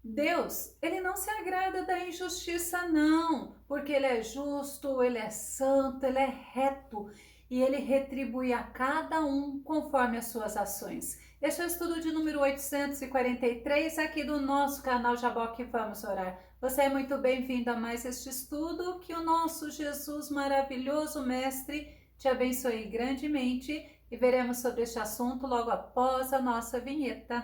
Deus, ele não se agrada da injustiça, não, porque ele é justo, ele é santo, ele é reto e ele retribui a cada um conforme as suas ações. Este é o estudo de número 843 aqui do nosso canal Jaboque Vamos Orar. Você é muito bem-vindo a mais este estudo, que o nosso Jesus maravilhoso Mestre te abençoe grandemente e veremos sobre este assunto logo após a nossa vinheta.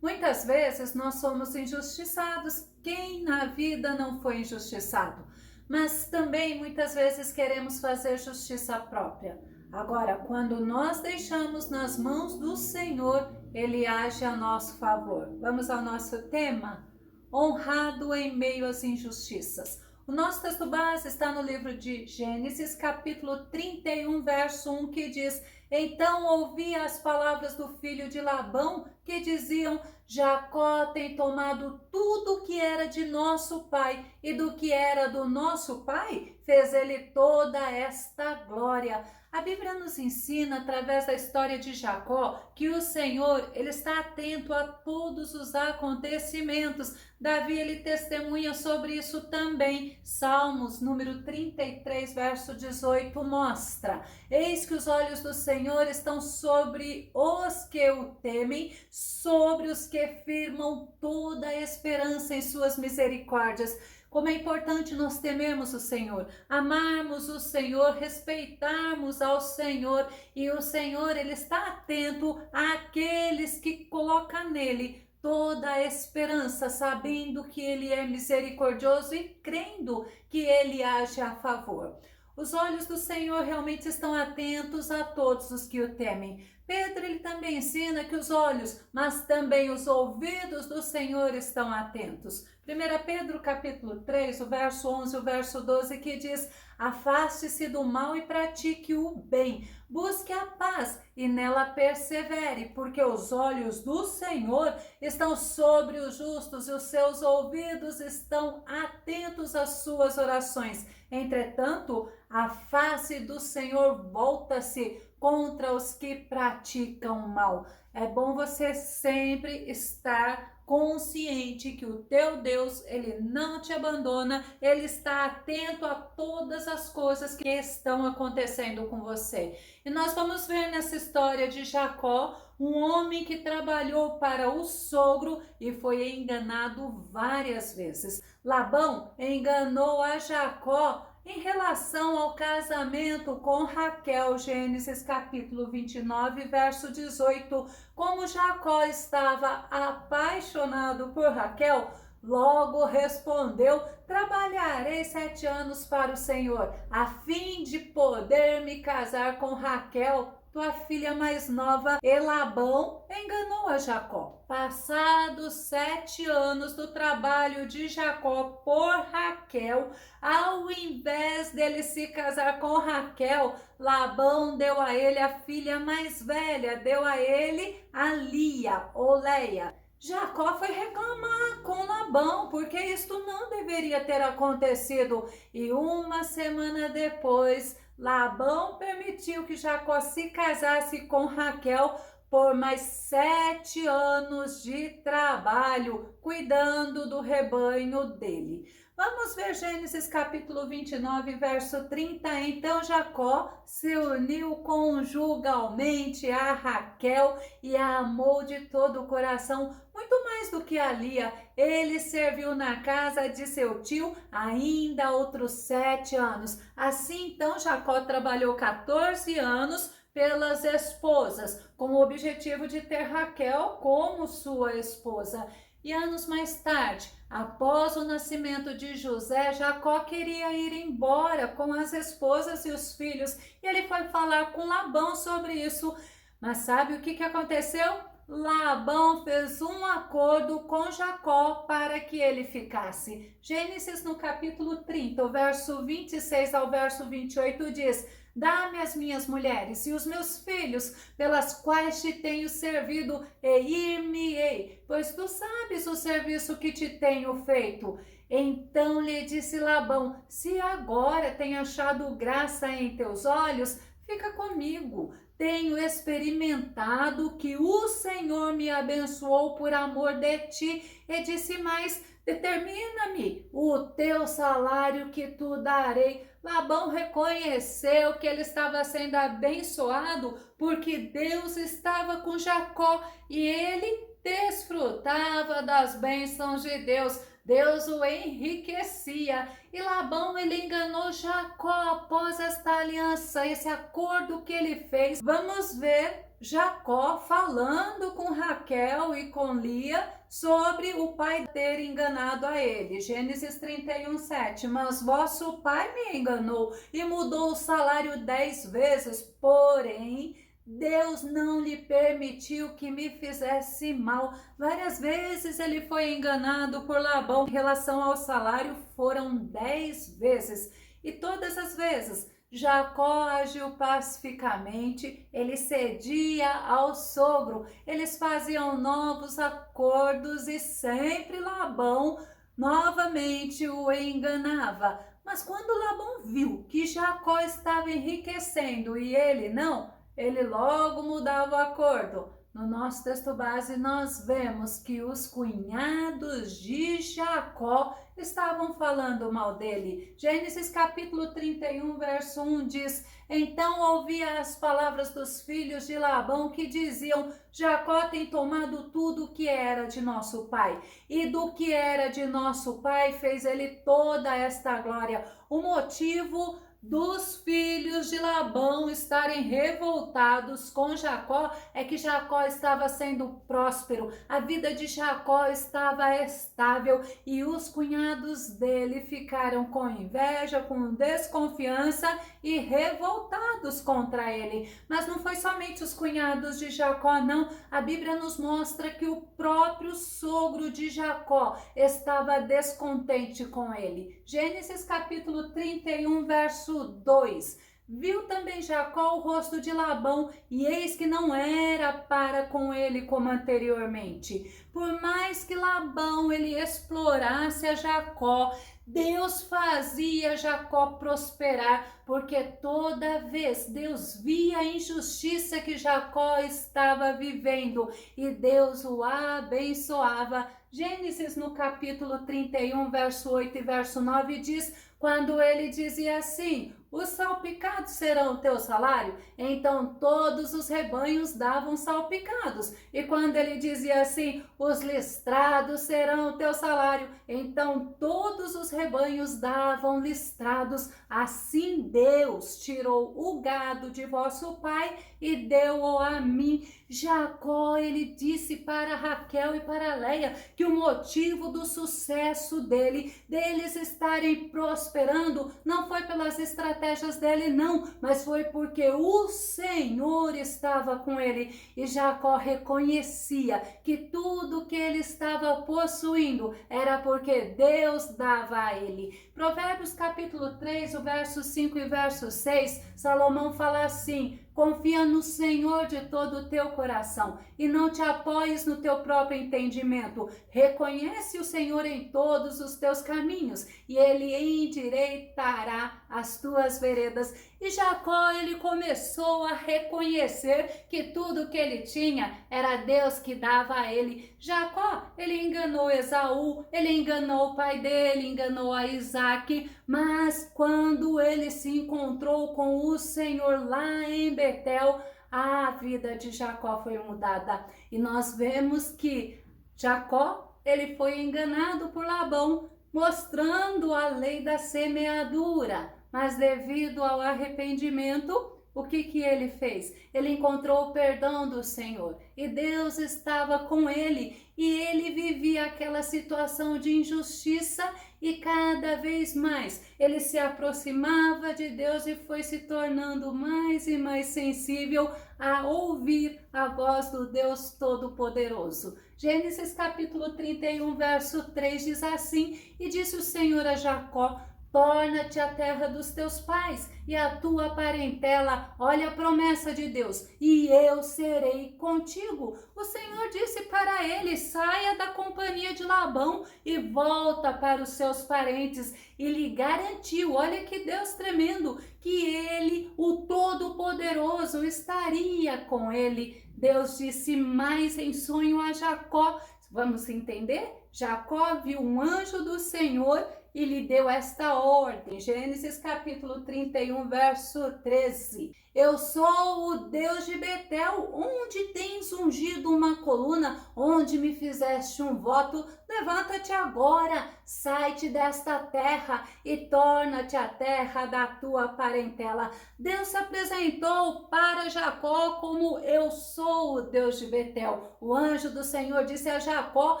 Muitas vezes nós somos injustiçados. Quem na vida não foi injustiçado? Mas também muitas vezes queremos fazer justiça própria. Agora, quando nós deixamos nas mãos do Senhor, Ele age a nosso favor. Vamos ao nosso tema? Honrado em meio às injustiças. O nosso texto base está no livro de Gênesis, capítulo 31, verso 1, que diz: Então ouvi as palavras do filho de Labão, que diziam: Jacó tem tomado tudo que era de nosso pai, e do que era do nosso pai, fez ele toda esta glória. A Bíblia nos ensina, através da história de Jacó, que o Senhor, ele está atento a todos os acontecimentos. Davi, ele testemunha sobre isso também. Salmos, número 33, verso 18, mostra: Eis que os olhos do Senhor estão sobre os que o temem, sobre os que firmam toda a esperança em suas misericórdias. Como é importante nós temermos o Senhor, amarmos o Senhor, respeitarmos ao Senhor, e o Senhor, ele está atento àqueles que colocam nele toda a esperança, sabendo que ele é misericordioso e crendo que ele age a favor. Os olhos do Senhor realmente estão atentos a todos os que o temem. Pedro, ele também ensina que os olhos, mas também os ouvidos do Senhor estão atentos. 1 Pedro capítulo 3, o verso 11, o verso 12, que diz: Afaste-se do mal e pratique o bem. Busque a paz e nela persevere, porque os olhos do Senhor estão sobre os justos e os seus ouvidos estão atentos às suas orações. Entretanto, a face do Senhor volta-se contra os que praticam mal. É bom você sempre estar consciente que o teu Deus, ele não te abandona, ele está atento a todas as coisas que estão acontecendo com você. E nós vamos ver nessa história de Jacó, um homem que trabalhou para o sogro e foi enganado várias vezes. Labão enganou a Jacó em relação ao casamento com Raquel, Gênesis capítulo 29, verso 18, como Jacó estava apaixonado por Raquel, logo respondeu: Trabalharei 7 anos para o Senhor, a fim de poder me casar com Raquel, tua filha mais nova. E Labão enganou a Jacó. Passados 7 anos do trabalho de Jacó por Raquel, ao invés dele se casar com Raquel, Labão deu a ele a filha mais velha, deu a ele a Lia ou Leia. Jacó foi reclamar com Labão, porque isto não deveria ter acontecido. E uma semana depois, Labão permitiu que Jacó se casasse com Raquel por mais 7 anos de trabalho, cuidando do rebanho dele. Vamos ver Gênesis capítulo 29, verso 30. Então Jacó se uniu conjugalmente a Raquel e a amou de todo o coração, muito mais do que a Lia. Ele serviu na casa de seu tio ainda outros 7 anos. Assim, então, Jacó trabalhou 14 anos pelas esposas, com o objetivo de ter Raquel como sua esposa. E anos mais tarde, após o nascimento de José, Jacó queria ir embora com as esposas e os filhos. E ele foi falar com Labão sobre isso. Mas sabe o que aconteceu? Labão fez um acordo com Jacó para que ele ficasse. Gênesis no capítulo 30, o verso 26 ao verso 28 diz: Dá-me as minhas mulheres e os meus filhos, pelas quais te tenho servido, e ir-me-ei, pois tu sabes o serviço que te tenho feito. Então lhe disse Labão: se agora tenho achado graça em teus olhos, fica comigo. Tenho experimentado que o Senhor me abençoou por amor de ti. E disse mais: determina-me o teu salário que tu darei. Labão reconheceu que ele estava sendo abençoado porque Deus estava com Jacó e ele desfrutava das bênçãos de Deus. Deus o enriquecia e Labão ele enganou Jacó após esta aliança, esse acordo que ele fez. Vamos ver Jacó falando com Raquel e com Lia sobre o pai ter enganado a ele. Gênesis 31:7. Mas vosso pai me enganou e mudou o salário 10 vezes, porém Deus não lhe permitiu que me fizesse mal. Várias vezes ele foi enganado por Labão. Em relação ao salário, foram 10 vezes. E todas as vezes, Jacó agiu pacificamente, ele cedia ao sogro, eles faziam novos acordos e sempre Labão novamente o enganava. Mas quando Labão viu que Jacó estava enriquecendo e ele não, ele logo mudava o acordo. No nosso texto base, nós vemos que os cunhados de Jacó estavam falando mal dele. Gênesis capítulo 31, verso 1 diz: então ouvia as palavras dos filhos de Labão que diziam: Jacó tem tomado tudo o que era de nosso pai, e do que era de nosso pai fez ele toda esta glória. O motivo dos filhos de Labão estarem revoltados com Jacó é que Jacó estava sendo próspero, a vida de Jacó estava estável e os cunhados dele ficaram com inveja, com desconfiança e revoltados contra ele. Mas não foi somente os cunhados de Jacó, não. A Bíblia nos mostra que o próprio sogro de Jacó estava descontente com ele. Gênesis capítulo 31, verso 2. Viu também Jacó o rosto de Labão, e eis que não era para com ele como anteriormente. Por mais que Labão ele explorasse a Jacó, Deus fazia Jacó prosperar, porque toda vez Deus via a injustiça que Jacó estava vivendo e Deus o abençoava. Gênesis no capítulo 31, verso 8 e verso 9 diz: quando ele dizia assim: os salpicados serão o teu salário, então todos os rebanhos davam salpicados. E quando ele dizia assim: os listrados serão o teu salário, então todos os rebanhos davam listrados. Assim Deus tirou o gado de vosso pai e deu-o a mim. Jacó, ele disse para Raquel e para Leia que o motivo do sucesso deles estarem prosperando, não foi pelas estratégias dele, não, mas foi porque o Senhor estava com ele. E Jacó reconhecia que tudo que ele estava possuindo era porque Deus dava a ele. Provérbios capítulo 3, o verso 5 e verso 6, Salomão fala assim: confia no Senhor de todo o teu coração e não te apoies no teu próprio entendimento. Reconhece o Senhor em todos os teus caminhos e ele endireitará as tuas veredas. E Jacó, ele começou a reconhecer que tudo que ele tinha era Deus que dava a ele. Jacó, ele enganou Esaú, ele enganou o pai dele, enganou a Isaac, mas quando ele se encontrou com o Senhor lá em Betel, a vida de Jacó foi mudada. E nós vemos que Jacó, ele foi enganado por Labão, mostrando a lei da semeadura. Mas devido ao arrependimento, o que ele fez? Ele encontrou o perdão do Senhor e Deus estava com ele e ele vivia aquela situação de injustiça e cada vez mais ele se aproximava de Deus e foi se tornando mais e mais sensível a ouvir a voz do Deus Todo-Poderoso. Gênesis capítulo 31, verso 3 diz assim: e disse o Senhor a Jacó: torna-te a terra dos teus pais e a tua parentela. Olha a promessa de Deus, e eu serei contigo. O Senhor disse para ele: saia da companhia de Labão e volta para os seus parentes. E lhe garantiu, olha que Deus tremendo, que ele, o Todo-Poderoso, estaria com ele. Deus disse mais em sonho a Jacó. Vamos entender? Jacó viu um anjo do Senhor e lhe deu esta ordem. Gênesis capítulo 31, verso 13. Eu sou o Deus de Betel, onde tens ungido uma coluna, onde me fizeste um voto. Levanta-te agora, sai-te desta terra e torna-te a terra da tua parentela. Deus se apresentou para Jacó como: eu sou o Deus de Betel. O anjo do Senhor disse a Jacó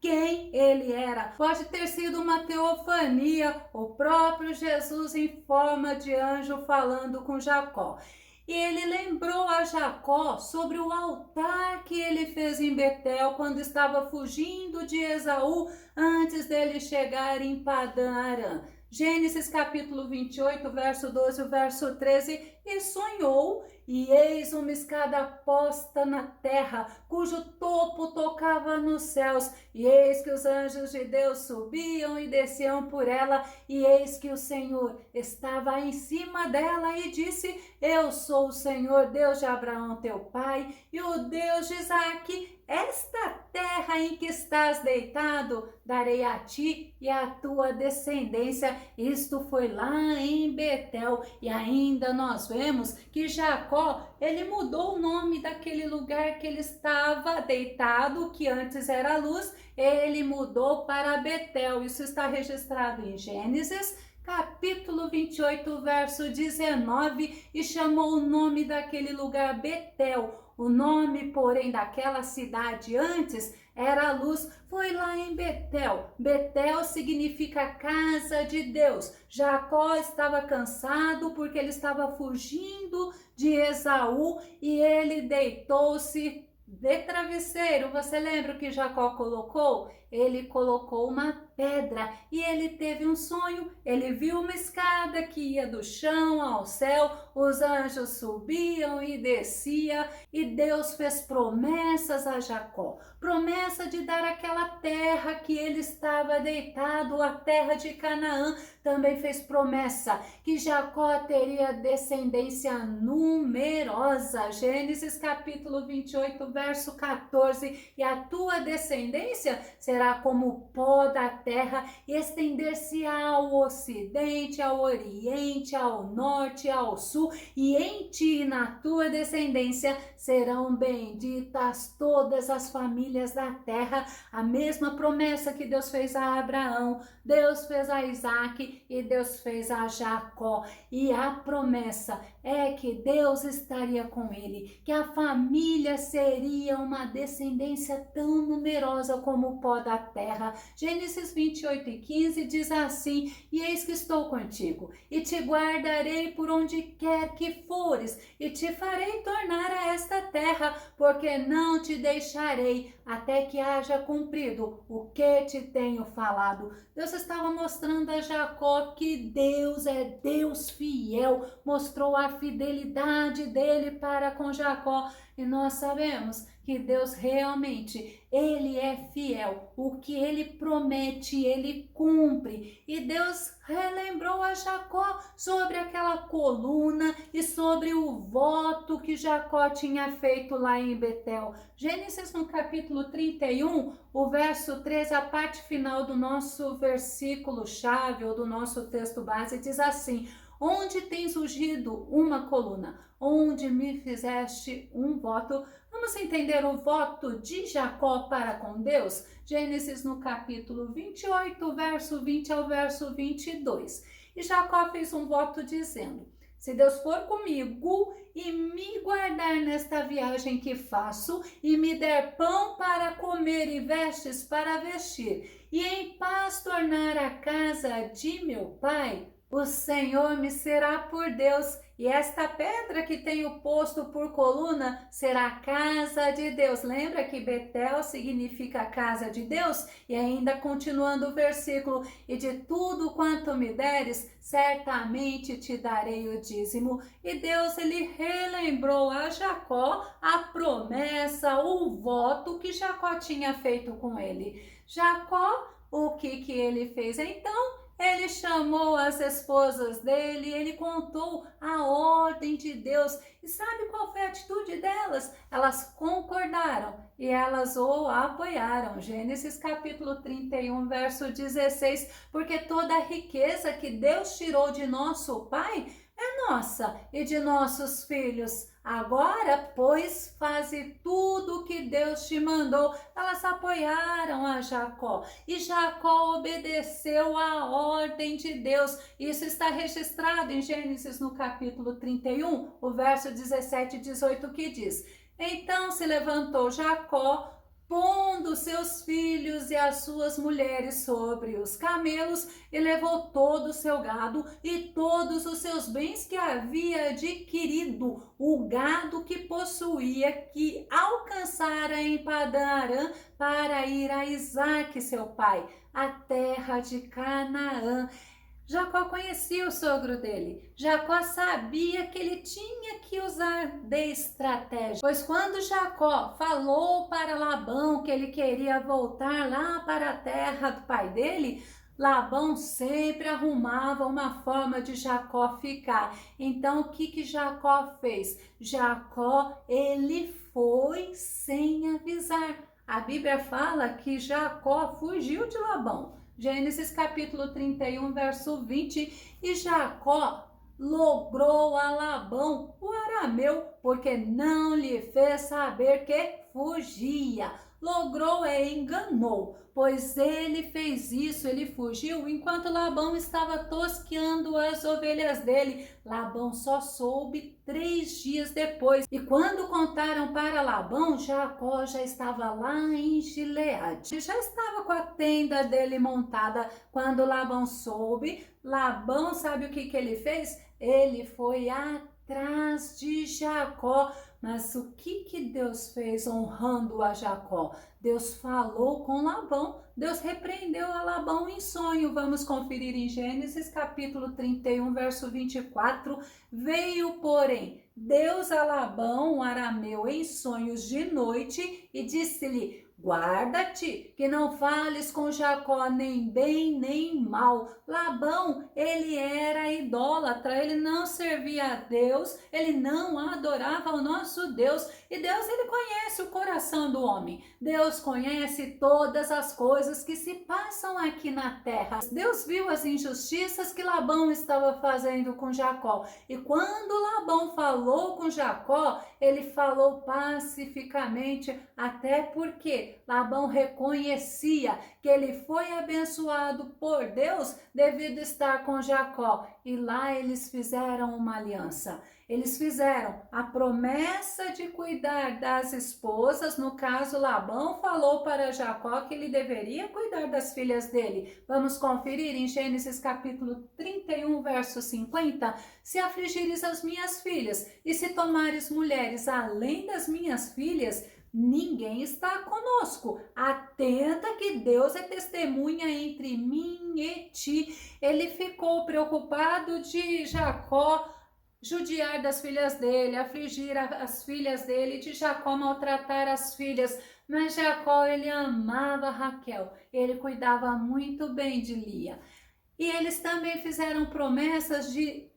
quem ele era. Pode ter sido uma teofania, o próprio Jesus em forma de anjo falando com Jacó. E ele lembrou a Jacó sobre o altar que ele fez em Betel quando estava fugindo de Esaú antes dele chegar em Padã Arã. Gênesis capítulo 28, verso 12, verso 13, e sonhou, e eis uma escada posta na terra, cujo topo tocava nos céus, e eis que os anjos de Deus subiam e desciam por ela, e eis que o Senhor estava em cima dela e disse: eu sou o Senhor, Deus de Abraão teu pai, e o Deus de Isaque. Esta terra em que estás deitado, darei a ti e à tua descendência. Isto foi lá em Betel. E ainda nós vemos que Jacó, ele mudou o nome daquele lugar que ele estava deitado, que antes era Luz, ele mudou para Betel. Isso está registrado em Gênesis capítulo 28, verso 19, e chamou o nome daquele lugar Betel. O nome, porém, daquela cidade antes era Luz. Foi lá em Betel. Betel significa casa de Deus. Jacó estava cansado porque ele estava fugindo de Esaú e ele deitou-se de travesseiro. Você lembra o que Jacó colocou? Ele colocou uma pedra e ele teve um sonho. Ele viu uma escada que ia do chão ao céu, os anjos subiam e desciam, e Deus fez promessas a Jacó. Promessa de dar aquela terra que ele estava deitado, a terra de Canaã. Também fez promessa que Jacó teria descendência numerosa. Gênesis capítulo 28, verso 14. E a tua descendência será como o pó da terra, e estender-se-á ao ocidente, ao oriente, ao norte, ao sul, e em ti e na tua descendência serão benditas todas as famílias da terra. A mesma promessa que Deus fez a Abraão, Deus fez a Isaque e Deus fez a Jacó. E a promessa é que Deus estaria com ele, que a família seria uma descendência tão numerosa como o pó da terra. Gênesis 28 e 15 diz assim: e eis que estou contigo, e te guardarei por onde quer que fores, e te farei tornar a esta terra, porque não te deixarei até que haja cumprido o que te tenho falado. Deus estava mostrando a Jacó que Deus é Deus fiel, mostrou a fidelidade dele para com Jacó, e nós sabemos que Deus realmente, ele é fiel. O que ele promete, ele cumpre. E Deus relembrou a Jacó sobre aquela coluna e sobre o voto que Jacó tinha feito lá em Betel. Gênesis no capítulo 31, o verso 13, a parte final do nosso versículo chave ou do nosso texto base diz assim: onde tens ungido uma coluna, onde me fizeste um voto. Vamos entender o voto de Jacó para com Deus? Gênesis no capítulo 28, verso 20 ao verso 22. E Jacó fez um voto dizendo: se Deus for comigo e me guardar nesta viagem que faço, e me der pão para comer e vestes para vestir, e em paz tornar a casa de meu pai, O Senhor me será por Deus, e esta pedra que tenho posto por coluna será a casa de Deus. Lembra que Betel significa casa de Deus? E ainda continuando o versículo, e de tudo quanto me deres, certamente te darei o dízimo. E Deus, ele relembrou a Jacó a promessa, o voto que Jacó tinha feito com ele. Jacó, o que ele fez então? Ele chamou as esposas dele, ele contou a ordem de Deus. E sabe qual foi a atitude delas? Elas concordaram e elas o apoiaram. Gênesis capítulo 31, verso 16. Porque toda a riqueza que Deus tirou de nosso pai é nossa e de nossos filhos. Agora, pois, faze tudo o que Deus te mandou. Elas apoiaram a Jacó e Jacó obedeceu à ordem de Deus. Isso está registrado em Gênesis no capítulo 31, o verso 17 e 18, que diz: Então se levantou Jacó, pondo seus filhos e as suas mulheres sobre os camelos, e levou todo o seu gado e todos os seus bens que havia adquirido, o gado que possuía, que alcançara em Padã Arã, para ir a Isaque, seu pai, a terra de Canaã. Jacó conhecia o sogro dele. Jacó sabia que ele tinha que usar de estratégia. Pois quando Jacó falou para Labão que ele queria voltar lá para a terra do pai dele, Labão sempre arrumava uma forma de Jacó ficar. Então, o que Jacó fez? Jacó, ele foi sem avisar. A Bíblia fala que Jacó fugiu de Labão. Gênesis capítulo 31, verso 20. E Jacó logrou a Labão, o arameu, porque não lhe fez saber que fugia. Logrou enganou, pois ele fez isso, ele fugiu enquanto Labão estava tosqueando as ovelhas dele. Labão só soube 3 dias depois. E quando contaram para Labão, Jacó já estava lá em Gileade. Já estava com a tenda dele montada. Quando Labão soube, Labão, sabe o que ele fez? Ele foi atrás de Jacó. Mas o que Deus fez honrando a Jacó? Deus falou com Labão, Deus repreendeu a Labão em sonho. Vamos conferir em Gênesis capítulo 31, verso 24. Veio, porém, Deus a Labão, um arameu, em sonhos de noite e disse-lhe: guarda-te, que não fales com Jacó nem bem nem mal. Labão, ele era idólatra, ele não servia a Deus, ele não adorava o nosso Deus. E Deus, ele conhece o coração do homem. Deus conhece todas as coisas que se passam aqui na terra. Deus viu as injustiças que Labão estava fazendo com Jacó. E quando Labão falou com Jacó, ele falou pacificamente, até porque Labão reconhecia que ele foi abençoado por Deus devido a estar com Jacó. E lá eles fizeram uma aliança. Eles fizeram a promessa de cuidar das esposas. No caso, Labão falou para Jacó que ele deveria cuidar das filhas dele. Vamos conferir em Gênesis capítulo 31, verso 50. Se afligires as minhas filhas e se tomares mulheres além das minhas filhas, ninguém está conosco. Atenta que Deus é testemunha entre mim e ti. Ele ficou preocupado de Jacó judiar das filhas dele, afligir as filhas dele, de Jacó maltratar as filhas. Mas Jacó, ele amava Raquel, ele cuidava muito bem de Lia. E eles também fizeram promessas de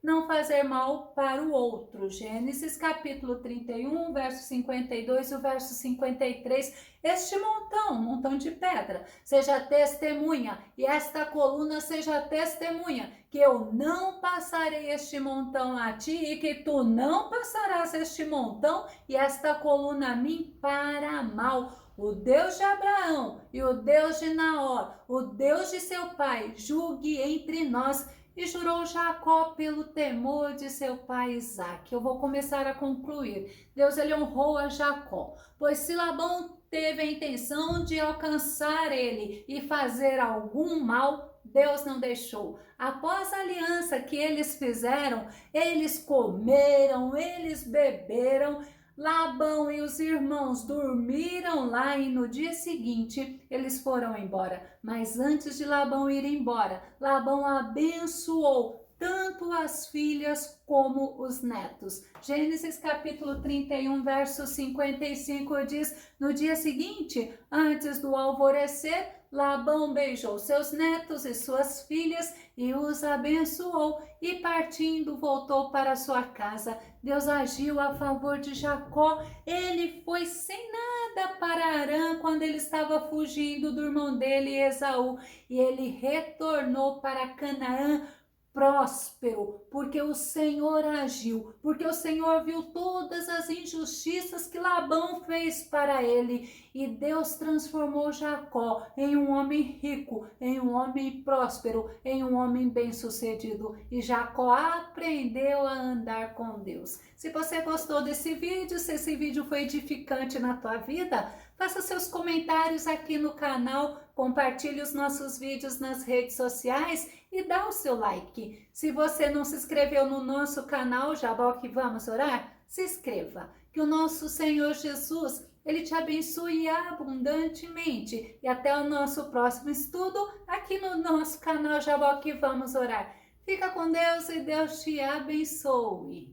não fazer mal para o outro. Gênesis capítulo 31, verso 52 e o verso 53. Este montão de pedra, seja testemunha, e esta coluna seja testemunha, que eu não passarei este montão a ti, e que tu não passarás este montão e esta coluna a mim para mal. O Deus de Abraão e o Deus de Naor, o Deus de seu pai, julgue entre nós. E jurou Jacó pelo temor de seu pai Isaque. Eu vou começar a concluir. Deus, ele honrou a Jacó, pois se Labão teve a intenção de alcançar ele e fazer algum mal, Deus não deixou. Após a aliança que eles fizeram, eles comeram, eles beberam. Labão e os irmãos dormiram lá e no dia seguinte eles foram embora. Mas antes de Labão ir embora, Labão abençoou tanto as filhas como os netos. Gênesis capítulo 31, verso 55 diz: no dia seguinte, antes do alvorecer, Labão beijou seus netos e suas filhas e os abençoou, e partindo voltou para sua casa. Deus agiu a favor de Jacó. Ele foi sem nada para Harã quando ele estava fugindo do irmão dele, Esaú, e ele retornou para Canaã próspero, porque o Senhor agiu, porque o Senhor viu todas as injustiças que Labão fez para ele, e Deus transformou Jacó em um homem rico, em um homem próspero, em um homem bem-sucedido, e Jacó aprendeu a andar com Deus. Se você gostou desse vídeo, se esse vídeo foi edificante na tua vida, faça seus comentários aqui no canal, compartilhe os nossos vídeos nas redes sociais e dá o seu like. Se você não se inscreveu no nosso canal, Jaboque Vamos Orar, se inscreva. Que o nosso Senhor Jesus, Ele te abençoe abundantemente. E até o nosso próximo estudo aqui no nosso canal Jaboque Vamos Orar. Fica com Deus e Deus te abençoe.